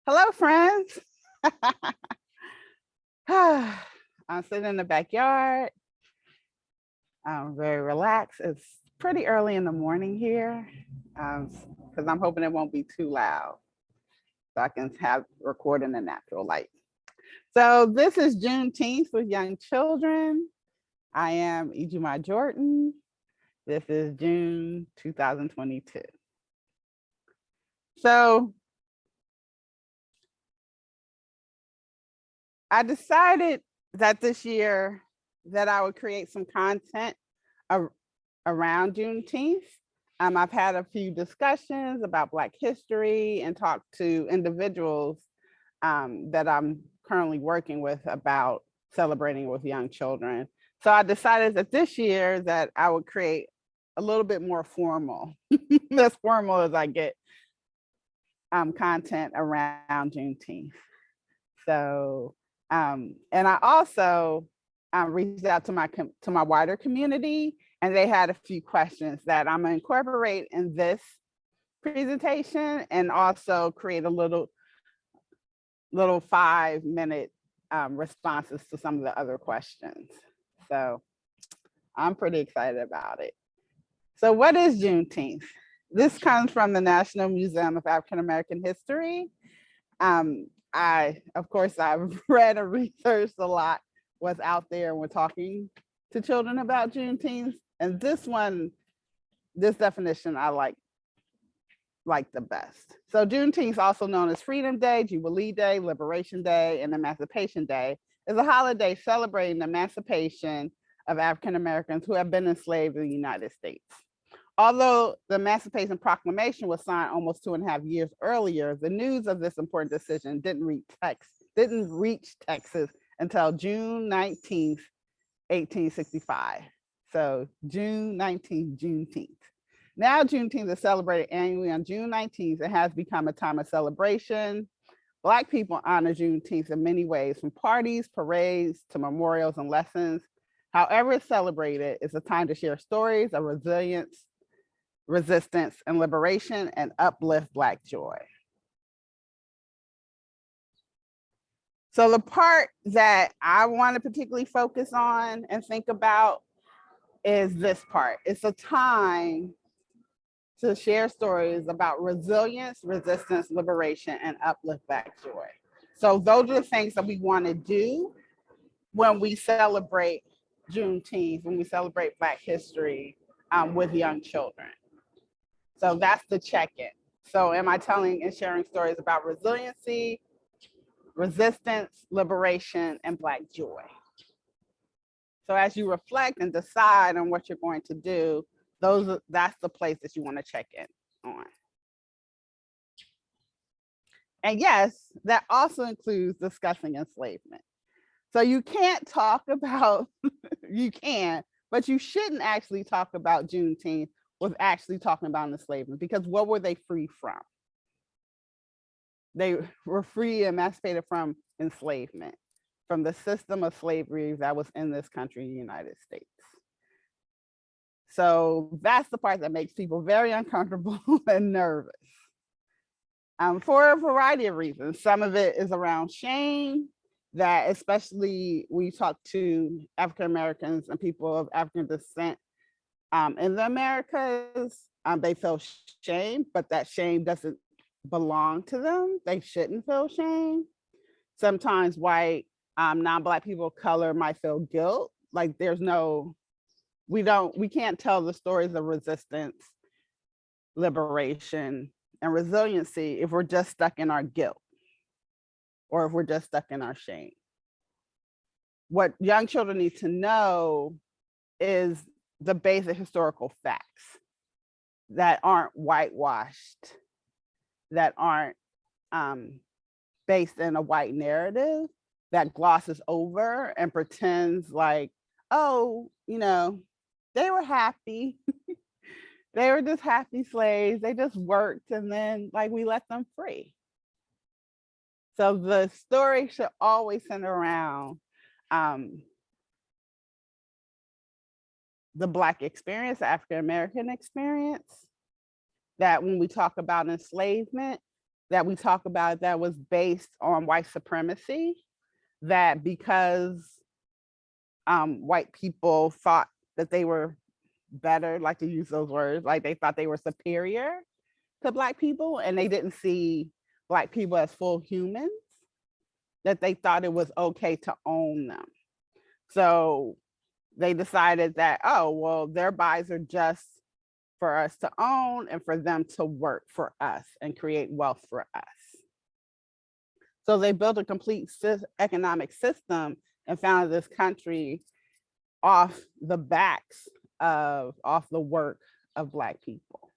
Hello, friends. I'm sitting in the backyard. I'm very relaxed. It's pretty early in the morning here because I'm hoping it won't be too loud so I can have record in the natural light. So this is Juneteenth with young children. I am Ijumaa Jordan. This is June 2022. So I decided that this year that I would create some content around Juneteenth. I've had a few discussions about Black history and talked to individuals that I'm currently working with about celebrating with young children. So I decided that this year that I would create a little bit more formal, as formal as I get, content around Juneteenth. So, and I also reached out to my wider community, and they had a few questions that I'm gonna incorporate in this presentation, and also create a little 5-minute responses to some of the other questions. So I'm pretty excited about it. So what is Juneteenth? This comes from the National Museum of African American History. Of course, I've read and researched a lot what's out there and we're talking to children about Juneteenth. And this definition I like the best. So Juneteenth, also known as Freedom Day, Jubilee Day, Liberation Day, and Emancipation Day, is a holiday celebrating the emancipation of African Americans who have been enslaved in the United States. Although the Emancipation Proclamation was signed almost 2.5 years earlier, the news of this important decision didn't reach Texas until June 19th, 1865. So June 19th, Juneteenth. Now Juneteenth is celebrated annually on June 19th. It has become a time of celebration. Black people honor Juneteenth in many ways, from parties, parades, to memorials and lessons. However it's celebrated, it's a time to share stories of resilience, resistance, and liberation, and uplift Black joy. So the part that I want to particularly focus on and think about is this part. It's a time to share stories about resilience, resistance, liberation, and uplift Black joy. So those are the things that we want to do when we celebrate Juneteenth, when we celebrate Black history with young children. So that's the check-in. So am I telling and sharing stories about resiliency, resistance, liberation, and Black joy? So as you reflect and decide on what you're going to do, that's the place that you want to check in on. And yes, that also includes discussing enslavement. So you can't talk about, you can, but you shouldn't actually talk about Juneteenth with actually talking about enslavement, because what were they free from? They were free, emancipated from enslavement, from the system of slavery that was in this country, the United States. So that's the part that makes people very uncomfortable and nervous for a variety of reasons. Some of it is around shame, that especially we talk to African Americans and people of African descent in the Americas, they feel shame, but that shame doesn't belong to them. They shouldn't feel shame. Sometimes white, non-Black people of color might feel guilt. Like we can't tell the stories of resistance, liberation, and resiliency if we're just stuck in our guilt or if we're just stuck in our shame. What young children need to know is the basic historical facts that aren't whitewashed, that aren't based in a white narrative that glosses over and pretends like, oh, they were happy. They were just happy slaves. They just worked and then we let them free. So the story should always center around the Black experience, the African American experience, that when we talk about enslavement, that we talk about that was based on white supremacy, that because white people thought that they were better, like to use those words, like they thought they were superior to Black people, and they didn't see Black people as full humans, that they thought it was okay to own them. So they decided that, oh, well, their bodies are just for us to own and for them to work for us and create wealth for us. So they built a complete economic system and founded this country off the backs of, off the work of Black people.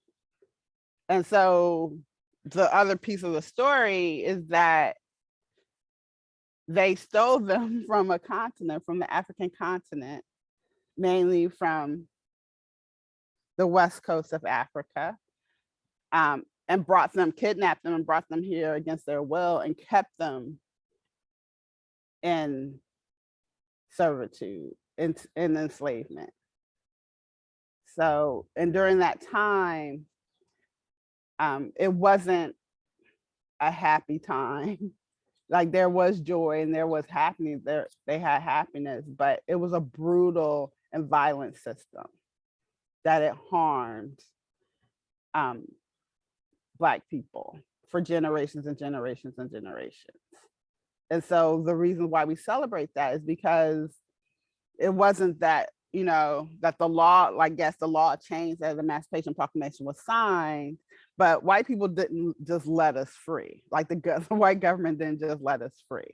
And so the other piece of the story is that they stole them from a continent, from the African continent, mainly from the west coast of Africa, and brought them, kidnapped them and brought them here against their will and kept them in servitude, in enslavement. So, and during that time, it wasn't a happy time. Like there was joy and there was happiness, they had happiness, but it was a brutal and violent system that it harmed Black people for generations and generations and generations. And so the reason why we celebrate that is because it wasn't that, you know, that the law, like, yes, the law changed as the Emancipation Proclamation was signed, but white people didn't just let us free. Like the white government didn't just let us free.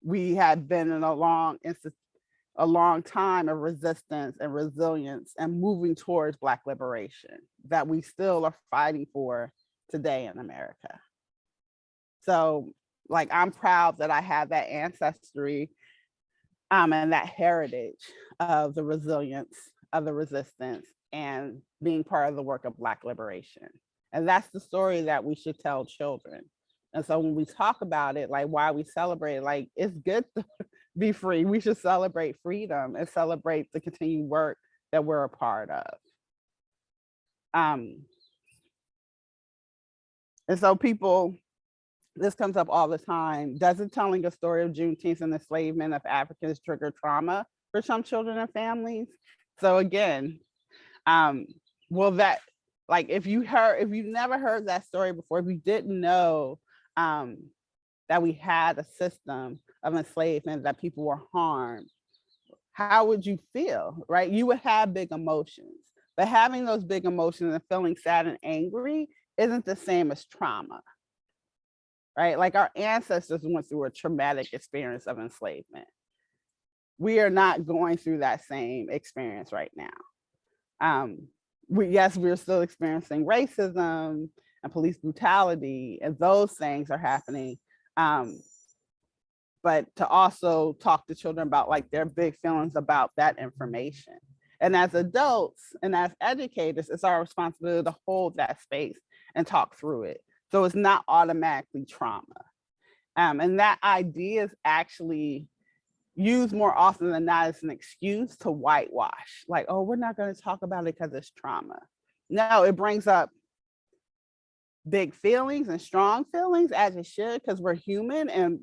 We had been in a long time of resistance and resilience and moving towards Black liberation that we still are fighting for today in America. So, like, I'm proud that I have that ancestry and that heritage of the resilience, of the resistance, and being part of the work of Black liberation. And that's the story that we should tell children. And so when we talk about it, like why we celebrate, like it's good to be free. We should celebrate freedom and celebrate the continued work that we're a part of. And so people, this comes up all the time. Doesn't telling a story of Juneteenth and enslavement of Africans trigger trauma for some children and families? So again, will that, like if you've never heard that story before, if you didn't know that we had a system of enslavement, that people were harmed, how would you feel, right? You would have big emotions, but having those big emotions and feeling sad and angry isn't the same as trauma, right? Like our ancestors went through a traumatic experience of enslavement. We are not going through that same experience right now. Yes, we're still experiencing racism and police brutality, and those things are happening. But to also talk to children about like their big feelings about that information. And as adults and as educators, it's our responsibility to hold that space and talk through it. So it's not automatically trauma. And that idea is actually used more often than not as an excuse to whitewash. Like, oh, we're not going to talk about it because it's trauma. No, it brings up big feelings and strong feelings, as it should, because we're human, and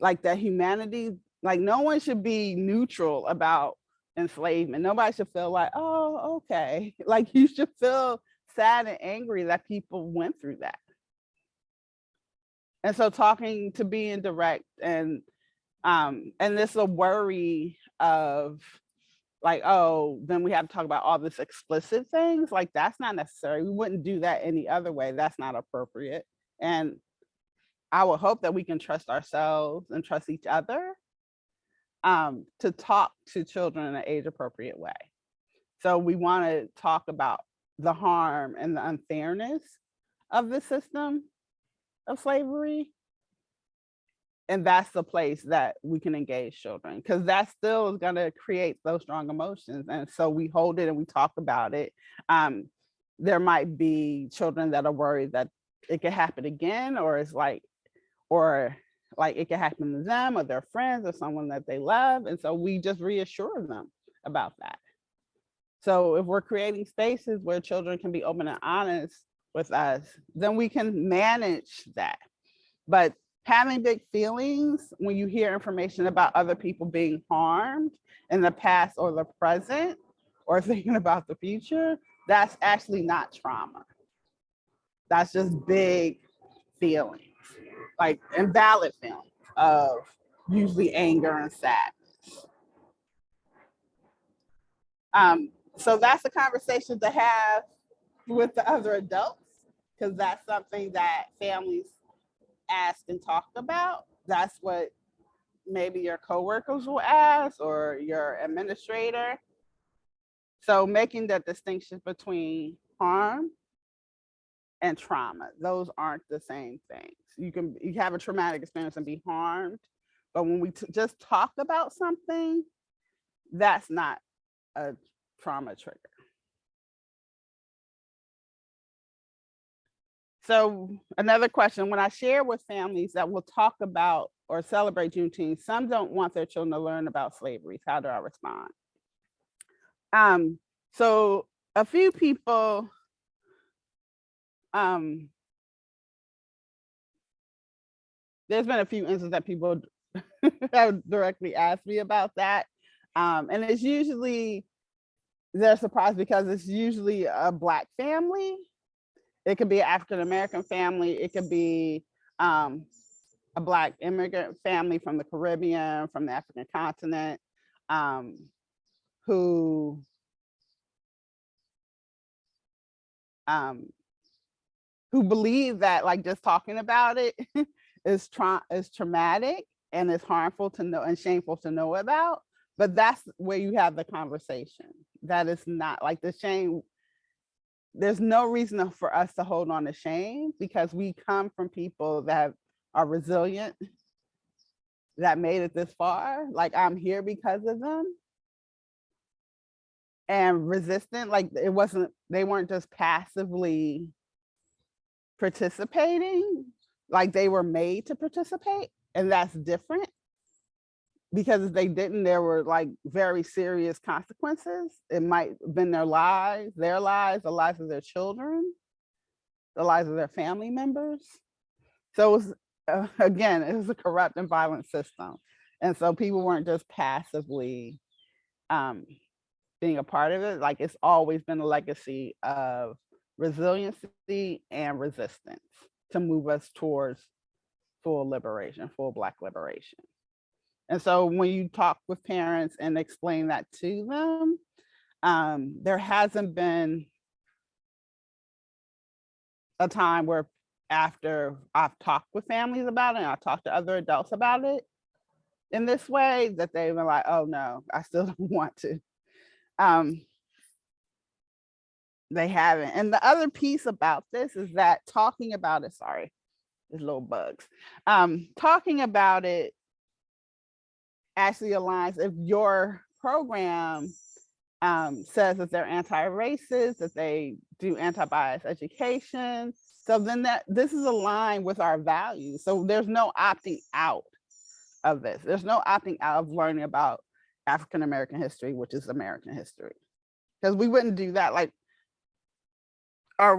like that humanity, like no one should be neutral about enslavement. Nobody should feel like, oh, okay. Like you should feel sad and angry that people went through that. And so talking to being direct and this a worry of like, oh, then we have to talk about all this explicit things. Like that's not necessary. We wouldn't do that any other way. That's not appropriate. And I would hope that we can trust ourselves and trust each other to talk to children in an age appropriate way. So we want to talk about the harm and the unfairness of the system of slavery. And that's the place that we can engage children, because that still is going to create those strong emotions. And so we hold it and we talk about it. There might be children that are worried that it could happen again, or it's like, or like it could happen to them or their friends or someone that they love. And so we just reassure them about that. So if we're creating spaces where children can be open and honest with us, then we can manage that. But having big feelings when you hear information about other people being harmed in the past or the present, or thinking about the future, that's actually not trauma. That's just big feelings, like invalid feelings of usually anger and sadness. So that's a conversation to have with the other adults, because that's something that families ask and talk about. That's what maybe your coworkers will ask or your administrator. So making the distinction between harm and trauma, those aren't the same things. You have a traumatic experience and be harmed, but when we just talk about something, that's not a trauma trigger. So another question, when I share with families that will talk about or celebrate Juneteenth, some don't want their children to learn about slavery. How do I respond? So a few people there's been a few instances that people have directly asked me about that. And it's usually, they're surprised because it's usually a Black family. It could be an African-American family. It could be a Black immigrant family from the Caribbean, from the African continent, who believe that like just talking about it is traumatic and is harmful to know and shameful to know about. But that's where you have the conversation. That is not like the shame. There's no reason for us to hold on to shame, because we come from people that are resilient, that made it this far. Like I'm here because of them. And resistant, like they weren't just passively participating, like they were made to participate. And that's different, because if they didn't, there were like very serious consequences. It might have been their lives, the lives of their children, the lives of their family members. So it was, again, it was a corrupt and violent system. And so people weren't just passively being a part of it. Like it's always been a legacy of resiliency and resistance to move us towards full liberation, full Black liberation. And so when you talk with parents and explain that to them, there hasn't been a time where after I've talked with families about it and I've talked to other adults about it in this way, that they've been like, oh no, I still don't want to. They haven't. And the other piece about this is that talking about it, sorry, there's little bugs. Talking about it actually aligns if your program says that they're anti-racist, that they do anti-bias education. So then this is aligned with our values. So there's no opting out of this. There's no opting out of learning about African-American history, which is American history. Because we wouldn't do that. Like, are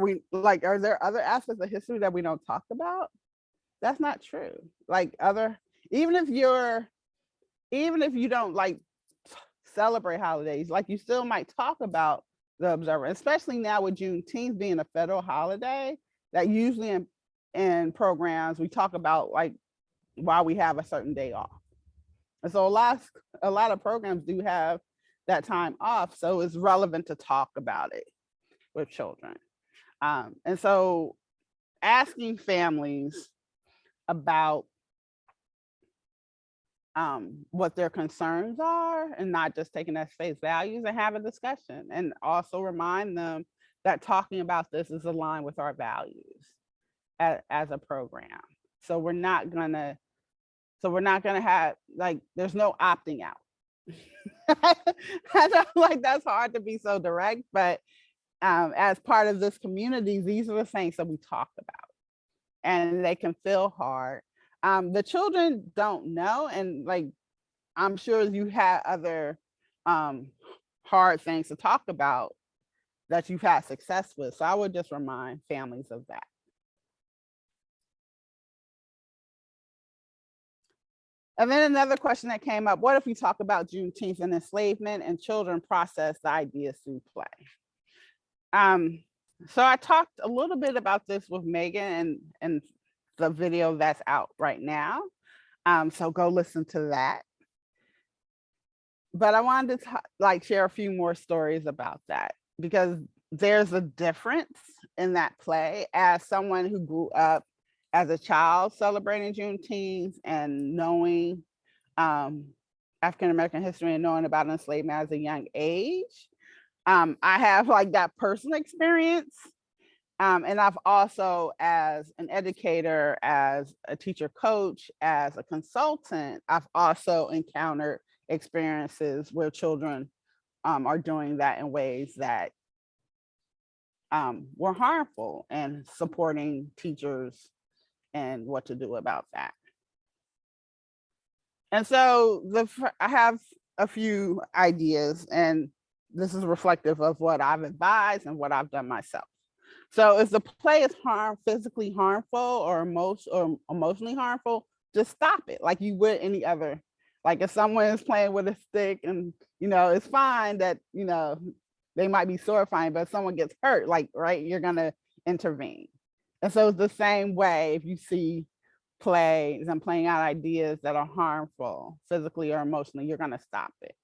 there other aspects of history that we don't talk about? That's not true. Like even if you don't like celebrate holidays, like you still might talk about the observer, especially now with Juneteenth being a federal holiday, that usually in programs we talk about like why we have a certain day off. And so a lot of programs do have that time off. So it's relevant to talk about it with children. And so asking families about what their concerns are and not just taking as face values, and have a discussion, and also remind them that talking about this is aligned with our values as a program. So we're not gonna have like, there's no opting out. I know, like that's hard to be so direct, but as part of this community, these are the things that we talk about, and they can feel hard. The children don't know, and like I'm sure you had other hard things to talk about that you've had success with. So I would just remind families of that. And then another question that came up, what if we talk about Juneteenth and enslavement and children process the ideas through play? So I talked a little bit about this with Megan and the video that's out right now. So go listen to that. But I wanted to share a few more stories about that, because there's a difference in that play. As someone who grew up as a child celebrating Juneteenth and knowing African-American history and knowing about enslavement as a young age, I have that personal experience. And I've also, as an educator, as a teacher coach, as a consultant, I've also encountered experiences where children are doing that in ways that were harmful, and supporting teachers and what to do about that. And so I have a few ideas, and this is reflective of what I've advised and what I've done myself. So if the play is physically harmful or emotionally harmful, just stop it like you would any other. Like if someone is playing with a stick and, it's fine that, they might be horrifying, but if someone gets hurt, right, you're gonna intervene. And so it's the same way if you see plays and playing out ideas that are harmful physically or emotionally, you're gonna stop it.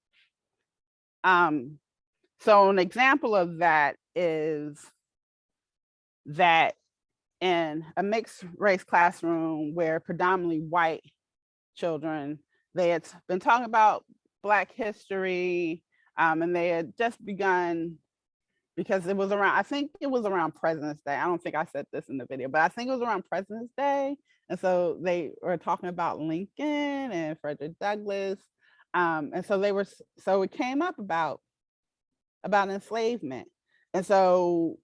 So an example of that is that in a mixed race classroom where predominantly white children, they had been talking about Black history, and they had just begun, because it was around, I think it was around President's Day. I don't think I said this in the video, but I think it was around President's Day. And so they were talking about Lincoln and Frederick Douglass. And so it came up about enslavement. And so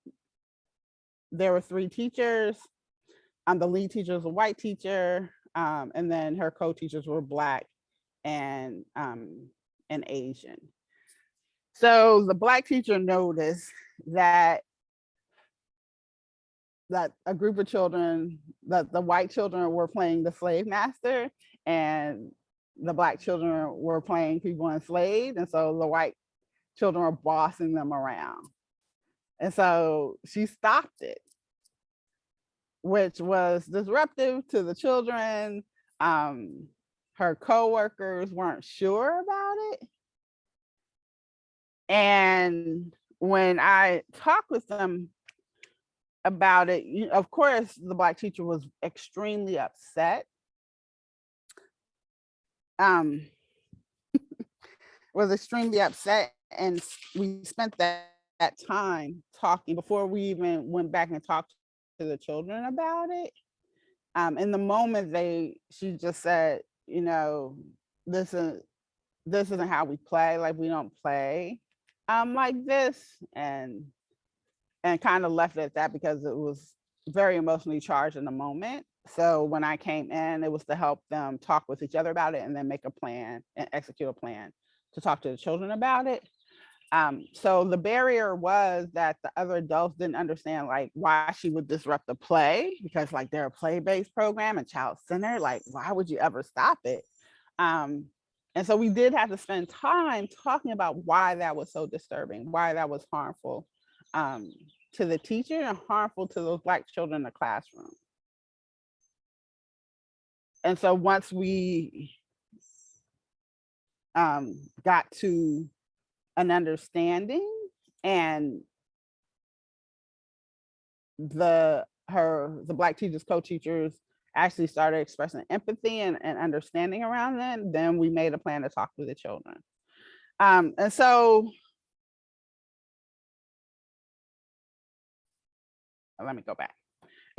there were 3 teachers. The lead teacher was a white teacher, and then her co-teachers were Black and Asian. So the Black teacher noticed that a group of children, that the white children were playing the slave master, and the Black children were playing people enslaved. And so the white children were bossing them around. And so she stopped it, which was disruptive to the children. Her coworkers weren't sure about it. And when I talked with them about it, of course, the Black teacher was extremely upset. Was extremely upset, and we spent that time talking before we even went back and talked to the children about it. In the moment, she just said, this isn't how we play. Like, we don't play like this, and kind of left it at that, because it was very emotionally charged in the moment. So when I came in, it was to help them talk with each other about it, and then make a plan and execute a plan to talk to the children about it. So the barrier was that the other adults didn't understand why she would disrupt the play, because they're a play-based program and child-centered. Why would you ever stop it? And so we did have to spend time talking about why that was so disturbing, why that was harmful to the teacher and harmful to those Black children in the classroom. And so once we got to an understanding, and the Black teachers, co-teachers actually started expressing empathy and understanding around them, then we made a plan to talk to the children. And so let me go back.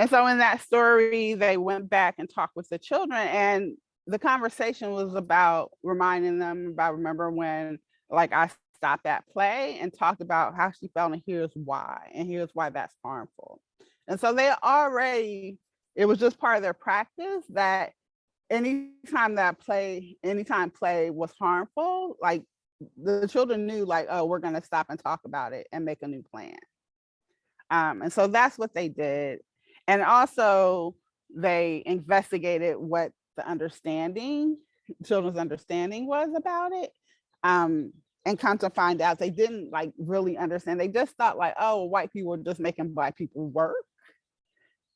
And so in that story, they went back and talked with the children, and the conversation was about reminding them about, remember when I stopped that play and talked about how she felt, and here's why that's harmful. And so it was just part of their practice that anytime play was harmful, the children knew like, oh, we're going to stop and talk about it and make a new plan. And so that's what they did. And also they investigated what the children's understanding was about it. And come to find out they didn't like really understand. They just thought like, oh, white people were just making Black people work,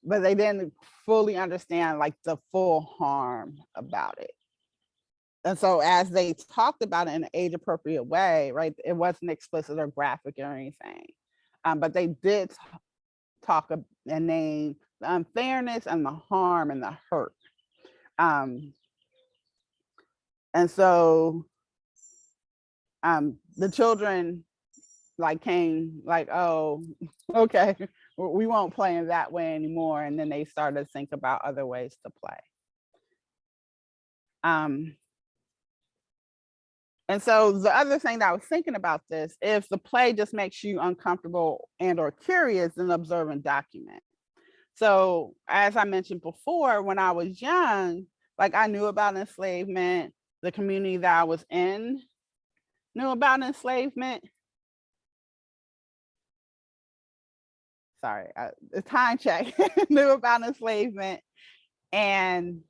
but they didn't fully understand like the full harm about it. And so as they talked about it in an age appropriate way, right, it wasn't explicit or graphic or anything, but they did talk and name the unfairness and the harm and the hurt. And so the children like came like, oh, okay, we won't play in that way anymore. And then they started to think about other ways to play. And so the other thing that I was thinking about this, if the play just makes you uncomfortable and or curious, then observe and document. So as I mentioned before, when I was young, like I knew about enslavement, the community that I was in knew about enslavement. Sorry, the time check, knew about enslavement. And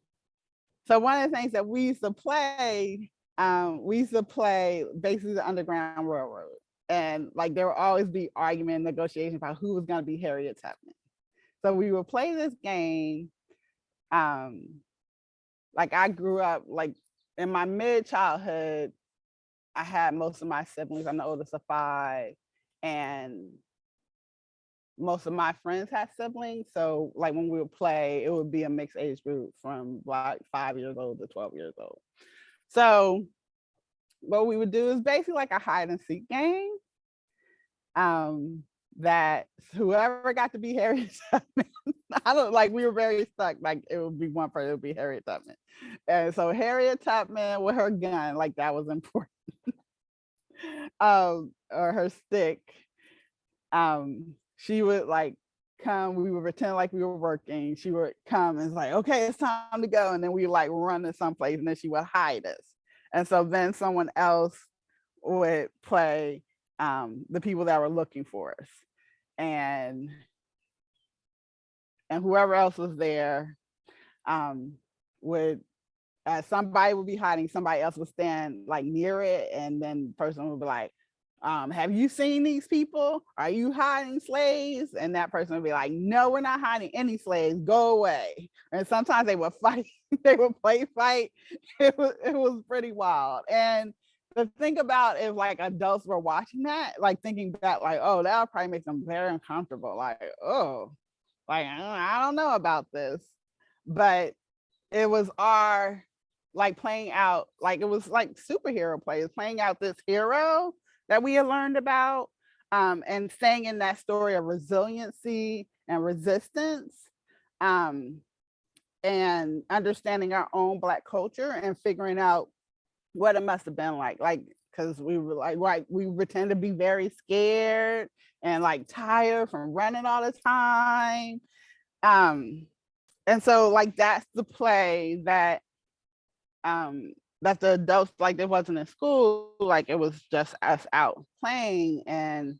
so one of the things that we used to play basically the Underground Railroad. And like there would always be argument, negotiation about who was gonna be Harriet Tubman. So we would play this game. Like I grew up like in my mid-childhood, I had most of my siblings. I'm the oldest of 5, and most of my friends had siblings. So like when we would play, it would be a mixed age group from like 5 years old to 12 years old. So what we would do is basically like a hide and seek game. That whoever got to be Harriet Tubman, I don't like, we were very stuck, like it would be one person, it would be Harriet Tubman. And so Harriet Tubman with her gun, like that was important. Or her stick. She would like come, we would pretend like we were working. She would come and it's like, okay, it's time to go. And then we like run to someplace and then she would hide us. And so then someone else would play the people that were looking for us. And whoever else was there would, somebody would be hiding, somebody else would stand like near it, and then the person would be like, have you seen these people? Are you hiding slaves? And that person would be like, no, we're not hiding any slaves, go away. And sometimes they would fight, they would play fight. It was pretty wild. And the thing about if like adults were watching that, like thinking back, like, oh, that would probably make them very uncomfortable. Like, oh, like, I don't know about this. But it was our like playing out, like it was like superhero plays, playing out this hero that we had learned about, and staying in that story of resiliency and resistance, and understanding our own Black culture and figuring out what it must have been like because we were like we pretend to be very scared and like tired from running all the time. And so like that's the play that that the adults, like it wasn't in school, like it was just us out playing. And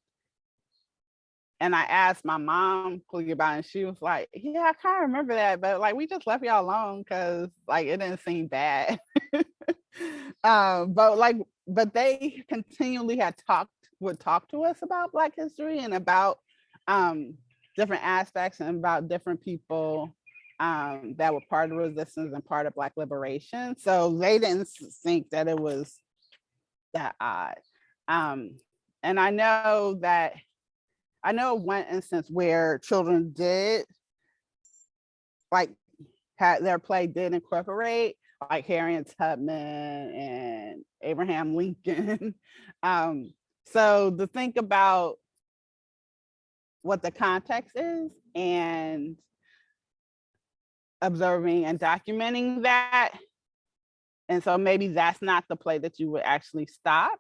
I asked my mom quickly about it, and she was like, yeah, I kind of remember that, but like we just left y'all alone because like it didn't seem bad. But they continually would talk to us about Black history and about different aspects and about different people that were part of resistance and part of Black liberation. So they didn't think that it was that odd. And I know one instance where children did like had their play did incorporate like Harriet Tubman and Abraham Lincoln. So to think about what the context is and observing and documenting that. And so maybe that's not the play that you would actually stop,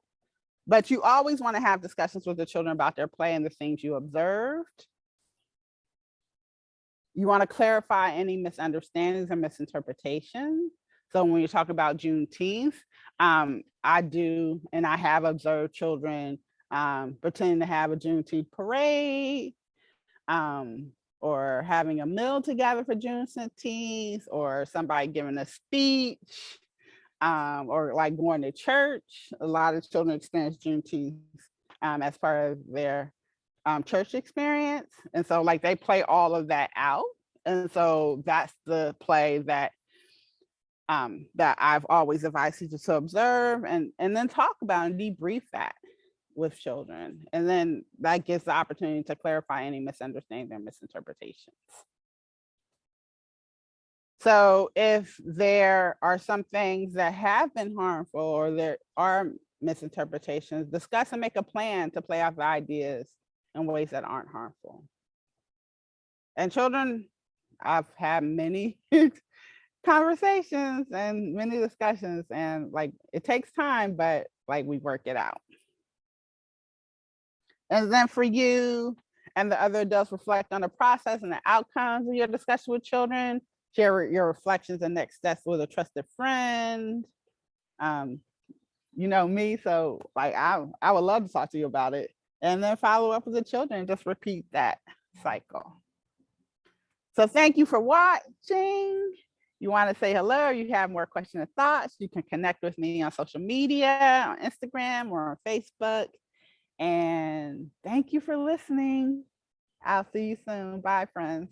but you always want to have discussions with the children about their play and the things you observed. You want to clarify any misunderstandings or misinterpretations. So when you talk about Juneteenth, I do, and I have observed children pretending to have a Juneteenth parade, or having a meal together for Juneteenth, or somebody giving a speech, or like going to church. A lot of children experience Juneteenth as part of their church experience. And so like they play all of that out. And so that's the play that that I've always advised teachers to observe and then talk about and debrief that with children. And then that gives the opportunity to clarify any misunderstanding or misinterpretations. So if there are some things that have been harmful or there are misinterpretations, discuss and make a plan to play out the ideas in ways that aren't harmful. And children, I've had many conversations and many discussions, and like it takes time, but like we work it out. And then for you and the other adults, reflect on the process and the outcomes of your discussion with children. Share your reflections and next steps with a trusted friend. You know me, so like I would love to talk to you about it. And then follow up with the children, just repeat that cycle. So thank you for watching. You want to say hello, or you have more questions or thoughts, you can connect with me on social media, on Instagram or on Facebook. And thank you for listening. I'll see you soon. Bye, friends.